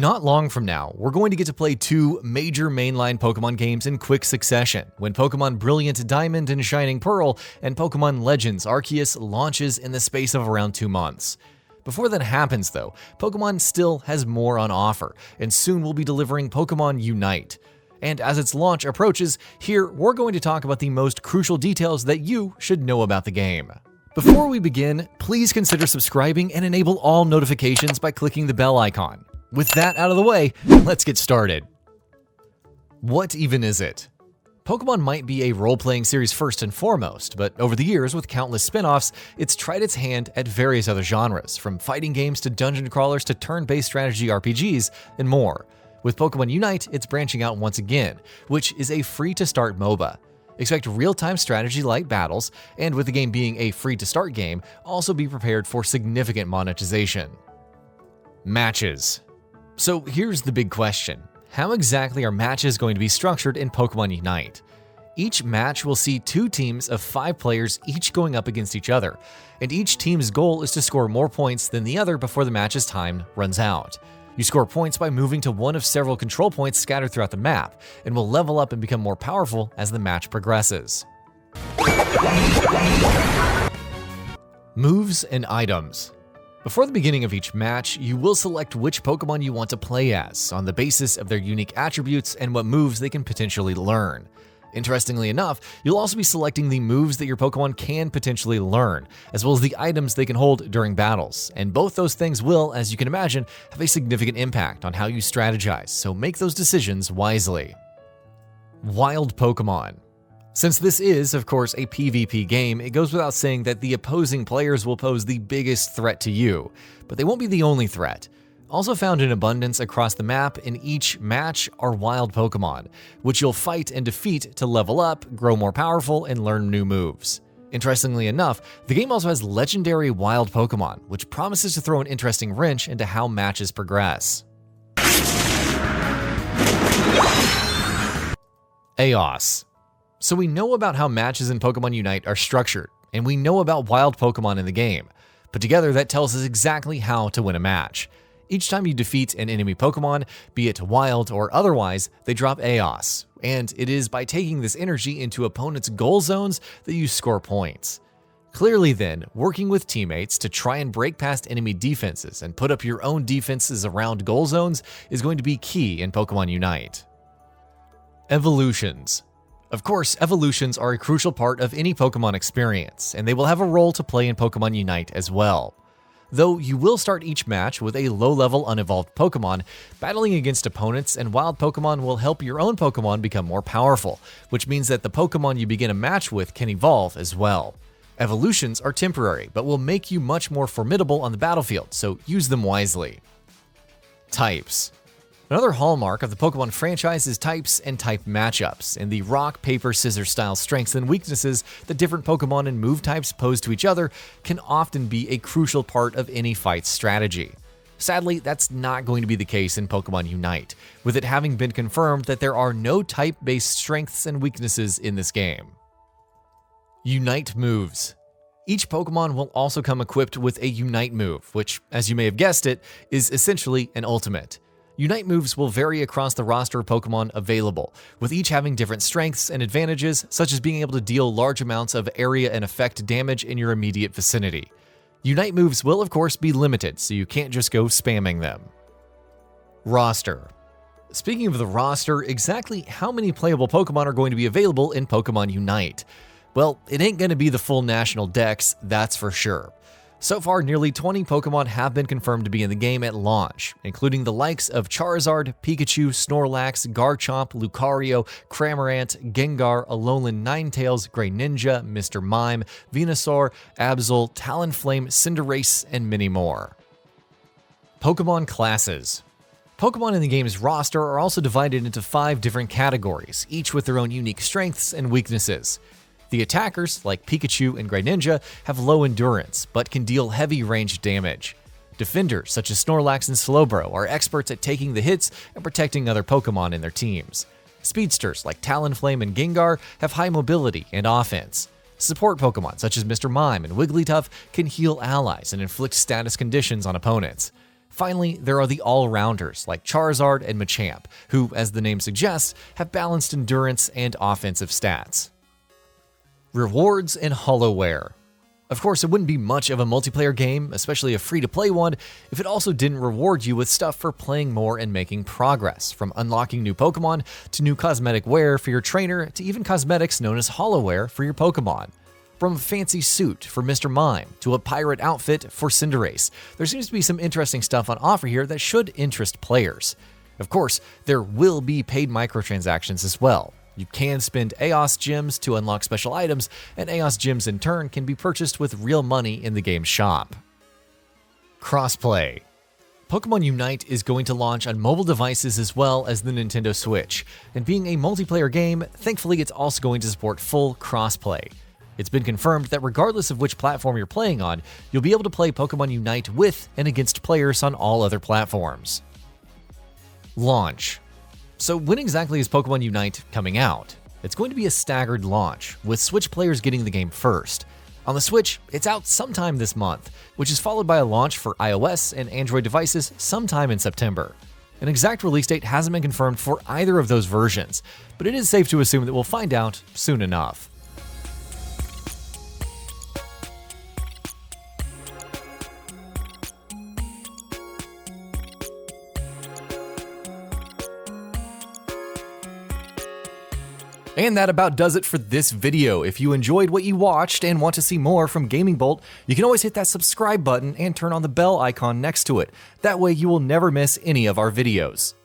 Not long from now, we're going to get to play two major mainline Pokemon games in quick succession when Pokemon Brilliant Diamond and Shining Pearl and Pokemon Legends Arceus launches in the space of around 2 months. Before that happens though, Pokemon still has more on offer, and soon we'll be delivering Pokemon Unite. And as its launch approaches, here we're going to talk about the most crucial details that you should know about the game. Before we begin, please consider subscribing and enable all notifications by clicking the bell icon. With that out of the way, let's get started. What even is it? Pokemon might be a role-playing series first and foremost, but over the years, with countless spin-offs, it's tried its hand at various other genres, from fighting games to dungeon crawlers to turn-based strategy RPGs, and more. With Pokemon Unite, it's branching out once again, which is a free-to-start MOBA. Expect real-time strategy-like battles, and with the game being a free-to-start game, also be prepared for significant monetization. Matches. So here's the big question. How exactly are matches going to be structured in Pokemon Unite? Each match will see 2 teams of 5 players each going up against each other, and each team's goal is to score more points than the other before the match's time runs out. You score points by moving to one of several control points scattered throughout the map, and will level up and become more powerful as the match progresses. Moves and items. Before the beginning of each match, you will select which Pokemon you want to play as, on the basis of their unique attributes and what moves they can potentially learn. Interestingly enough, you'll also be selecting the moves that your Pokemon can potentially learn, as well as the items they can hold during battles, and both those things will, as you can imagine, have a significant impact on how you strategize, so make those decisions wisely. Wild Pokemon. Since this is, of course, a PvP game, it goes without saying that the opposing players will pose the biggest threat to you, but they won't be the only threat. Also found in abundance across the map in each match are wild Pokemon, which you'll fight and defeat to level up, grow more powerful, and learn new moves. Interestingly enough, the game also has legendary wild Pokemon, which promises to throw an interesting wrench into how matches progress. AEOS. So we know about how matches in Pokemon Unite are structured, and we know about wild Pokemon in the game. But together that tells us exactly how to win a match. Each time you defeat an enemy Pokemon, be it wild or otherwise, they drop AEOS, and it is by taking this energy into opponents' goal zones that you score points. Clearly then, working with teammates to try and break past enemy defenses and put up your own defenses around goal zones is going to be key in Pokemon Unite. Evolutions. Of course, evolutions are a crucial part of any Pokemon experience, and they will have a role to play in Pokemon Unite as well. Though you will start each match with a low-level unevolved Pokemon, battling against opponents and wild Pokemon will help your own Pokemon become more powerful, which means that the Pokemon you begin a match with can evolve as well. Evolutions are temporary, but will make you much more formidable on the battlefield, so use them wisely. Types. Another hallmark of the Pokemon franchise is types and type matchups, and the rock, paper, scissors style strengths and weaknesses that different Pokemon and move types pose to each other can often be a crucial part of any fight's strategy. Sadly, that's not going to be the case in Pokemon Unite, with it having been confirmed that there are no type-based strengths and weaknesses in this game. Unite moves. Each Pokemon will also come equipped with a Unite move, which, as you may have guessed it, is essentially an ultimate. Unite moves will vary across the roster of Pokemon available, with each having different strengths and advantages, such as being able to deal large amounts of area and effect damage in your immediate vicinity. Unite moves will of course be limited, so you can't just go spamming them. Roster. Speaking of the roster, exactly how many playable Pokemon are going to be available in Pokemon Unite? Well, it ain't going to be the full national dex, that's for sure. So far, nearly 20 Pokemon have been confirmed to be in the game at launch, including the likes of Charizard, Pikachu, Snorlax, Garchomp, Lucario, Cramorant, Gengar, Alolan Ninetales, Greninja, Mr. Mime, Venusaur, Absol, Talonflame, Cinderace, and many more. Pokemon classes. Pokemon in the game's roster are also divided into 5 different categories, each with their own unique strengths and weaknesses. The attackers, like Pikachu and Greninja, have low endurance, but can deal heavy ranged damage. Defenders, such as Snorlax and Slowbro, are experts at taking the hits and protecting other Pokemon in their teams. Speedsters, like Talonflame and Gengar, have high mobility and offense. Support Pokemon, such as Mr. Mime and Wigglytuff, can heal allies and inflict status conditions on opponents. Finally, there are the all-rounders like Charizard and Machamp, who, as the name suggests, have balanced endurance and offensive stats. Rewards and HOLOWEAR. Of course, it wouldn't be much of a multiplayer game, especially a free-to-play one, if it also didn't reward you with stuff for playing more and making progress, from unlocking new Pokemon to new cosmetic wear for your trainer to even cosmetics known as HOLOWEAR for your Pokemon. From a fancy suit for Mr. Mime to a pirate outfit for Cinderace, there seems to be some interesting stuff on offer here that should interest players. Of course, there will be paid microtransactions as well. You can spend AEOS gems to unlock special items, and AEOS gems in turn can be purchased with real money in the game's shop. Crossplay. Pokemon Unite is going to launch on mobile devices as well as the Nintendo Switch, and being a multiplayer game, thankfully it's also going to support full crossplay. It's been confirmed that regardless of which platform you're playing on, you'll be able to play Pokemon Unite with and against players on all other platforms. Launch. So when exactly is Pokemon Unite coming out? It's going to be a staggered launch, with Switch players getting the game first. On the Switch, it's out sometime this month, which is followed by a launch for iOS and Android devices sometime in September. An exact release date hasn't been confirmed for either of those versions, but it is safe to assume that we'll find out soon enough. And that about does it for this video. If you enjoyed what you watched and want to see more from Gaming Bolt, you can always hit that subscribe button and turn on the bell icon next to it. That way you will never miss any of our videos.